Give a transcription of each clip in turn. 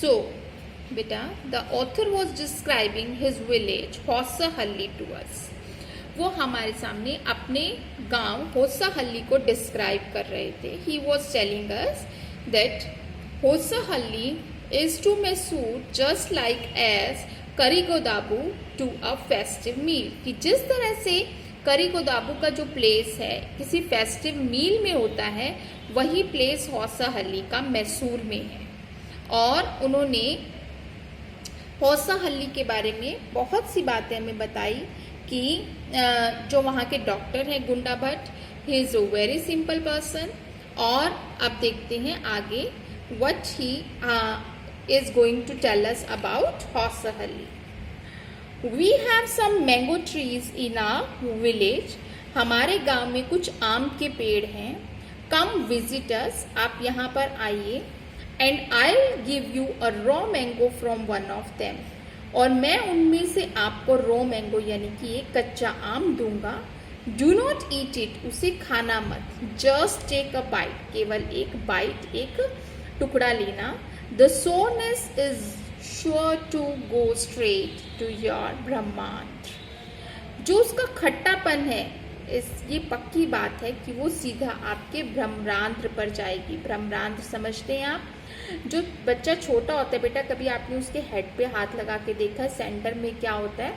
So, बेटा, the author was describing his village Hosahalli to us. वो हमारे सामने अपने गांव होसाहल्ली को डिस्क्राइब कर रहे थे. He was telling us that Hosahalli is to Mysore just like as करिगोदाबू to a festive meal. कि जिस तरह से करिगोदाबू का जो प्लेस है किसी फेस्टिव मील में होता है, वही प्लेस होसाहल्ली का मैसूर में है. और उन्होंने होसाहल्ली के बारे में बहुत सी बातें हमें बताई कि जो वहाँ के डॉक्टर हैं Gunda Bhatt, he is a very simple person. और अब देखते हैं आगे what he is going to tell us about Hosahalli. We have some mango trees in our village. हमारे गांव में कुछ आम के पेड़ हैं. कम विजिटर्स, आप यहाँ पर आइए. And I will give you a raw mango from one of them. और मैं उनमें से आपको रॉ मैंगो यानी कि एक कच्चा आम दूंगा. डू नॉट ईट इट, उसे खाना मत. जस्ट टेक अ बाइट, केवल एक बाइट, एक टुकड़ा लेना. The sourness is sure to go straight to your ब्रह्मांड. जो उसका खट्टापन है, ये पक्की बात है कि वो सीधा आपके ब्रह्मांत्र पर जाएगी. ब्रह्मांत्र समझते हैं आप? जो बच्चा छोटा होता है बेटा, कभी आपने उसके हेड पे हाथ लगा के देखा है? सेंटर में क्या होता है?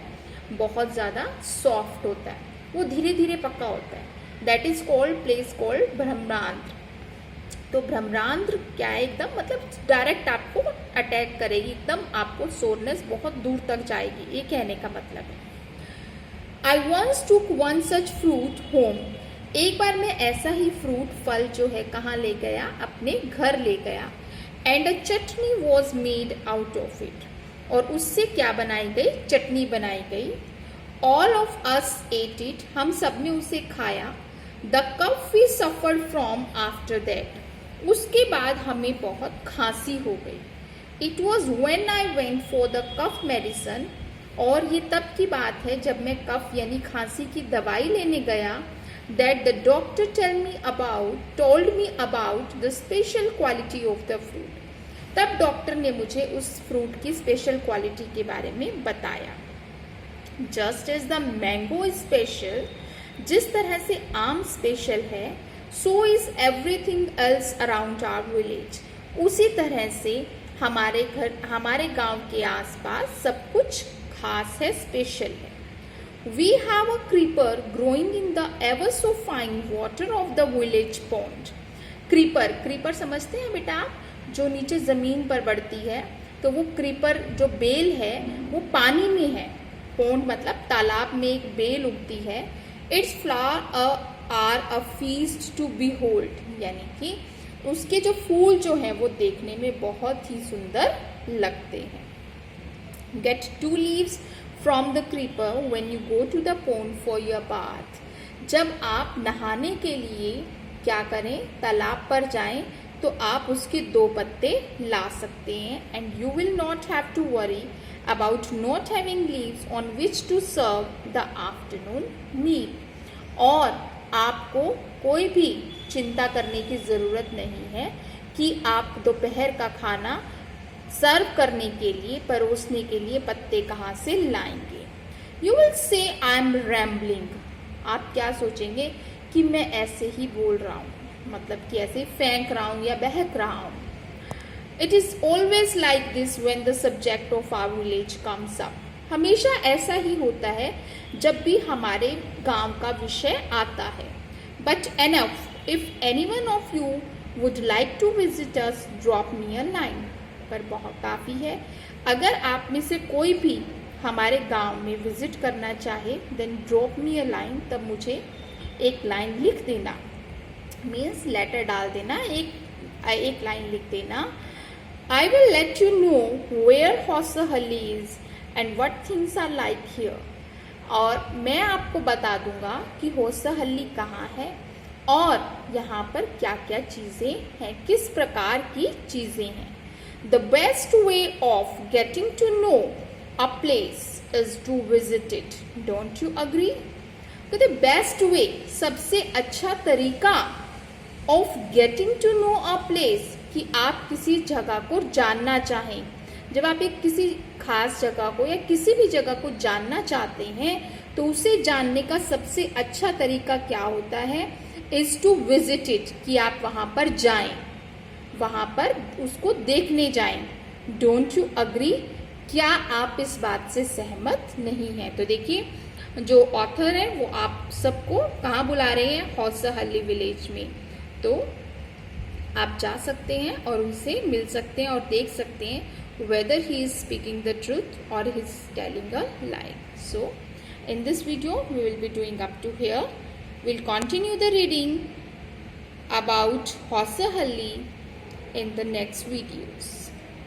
बहुत ज़्यादा सॉफ्ट होता है, वो धीरे धीरे पक्का होता है. That is called place called Brahmantra. तो ब्रह्मांत्र क्या है? एकदम मतलब डायरेक्ट आपको अटैक करेगी, एकदम आपको सोरनेस बहुत दूर तक जाएगी, ये कहने का मतलब है. I once took one such fruit home. एक बार मैं ऐसा ही फ्रूट फल जो है कहाँ ले गया? अपने घर ले गया. And a chutney was made out of it. और उससे क्या बनाई गई? चटनी बनाई गई. All of us ate it. हम सब ने उसे खाया. The cough we suffered from after that. उसके बाद हमें बहुत खांसी हो गई. It was when I went for the cough medicine. और ये तब की बात है जब मैं कफ यानी खांसी की दवाई लेने गया. That the doctor told me about the special quality of the fruit. तब डॉक्टर ने मुझे उस फ्रूट की स्पेशल क्वालिटी के बारे में बताया. Just as the mango is special, जिस तरह से आम स्पेशल है, so is everything else around our village. उसी तरह से हमारे गांव के आसपास सब कुछ खास है, स्पेशल है. We have a creeper growing in the ever so fine water of the village pond. Creeper समझते हैं बेटा आप? जो नीचे जमीन पर बढ़ती है, तो वो क्रीपर जो बेल है वो पानी में है. पॉन्ड मतलब तालाब में एक बेल उगती है. Its flower are a feast to behold, यानी कि उसके जो फूल जो हैं वो देखने में बहुत ही सुंदर लगते हैं. Get 2 leaves from the creeper when you go to the pond for your bath. जब आप नहाने के लिए क्या करें? तालाब पर जाएं, तो आप उसके 2 पत्ते ला सकते हैं. And you will not have to worry about not having leaves on which to serve the afternoon meal. और आपको कोई भी चिंता करने की ज़रूरत नहीं है कि आप दोपहर का खाना सर्व करने के लिए, परोसने के लिए पत्ते कहाँ से लाएंगे. You will say I am rambling. आप क्या सोचेंगे कि मैं ऐसे ही बोल रहा हूँ, मतलब कि ऐसे फेंक रहा हूँ या बहक रहा हूँ. It is always like this when the subject of our village comes up. हमेशा ऐसा ही होता है जब भी हमारे गांव का विषय आता है. But enough, if anyone of you would like to visit us, drop me a line. पर बहुत काफ़ी है. अगर आप में से कोई भी हमारे गांव में विजिट करना चाहे, then drop me a line. तब मुझे एक लाइन लिख देना, मीन्स लेटर डाल देना, एक लाइन लिख देना. I will let you know where Hosahalli is and what things are like here. और मैं आपको बता दूंगा कि होसाहल्ली कहाँ है और यहाँ पर क्या क्या चीज़ें हैं, किस प्रकार की चीज़ें हैं. The best way of getting to know a place is to visit it. Don't you agree? तो the best way, सबसे अच्छा तरीका of getting to know a place, कि आप किसी जगह को जानना चाहें। जब आप एक किसी खास जगह को या किसी भी जगह को जानना चाहते हैं तो उसे जानने का सबसे अच्छा तरीका क्या होता है, इज टू विजिट इट, कि आप वहाँ पर जाएं, वहाँ पर उसको देखने जाएं। Don't you agree? क्या आप इस बात से सहमत नहीं हैं? तो देखिए जो ऑथर है वो आप सबको कहाँ बुला रहे हैं, हौसाहली विलेज में। तो आप जा सकते हैं और उनसे मिल सकते हैं और देख सकते हैं whether he is speaking the truth or he is telling a lie. So in this video we will be doing up to here. We'll continue the reading about Hausahalli in the next videos.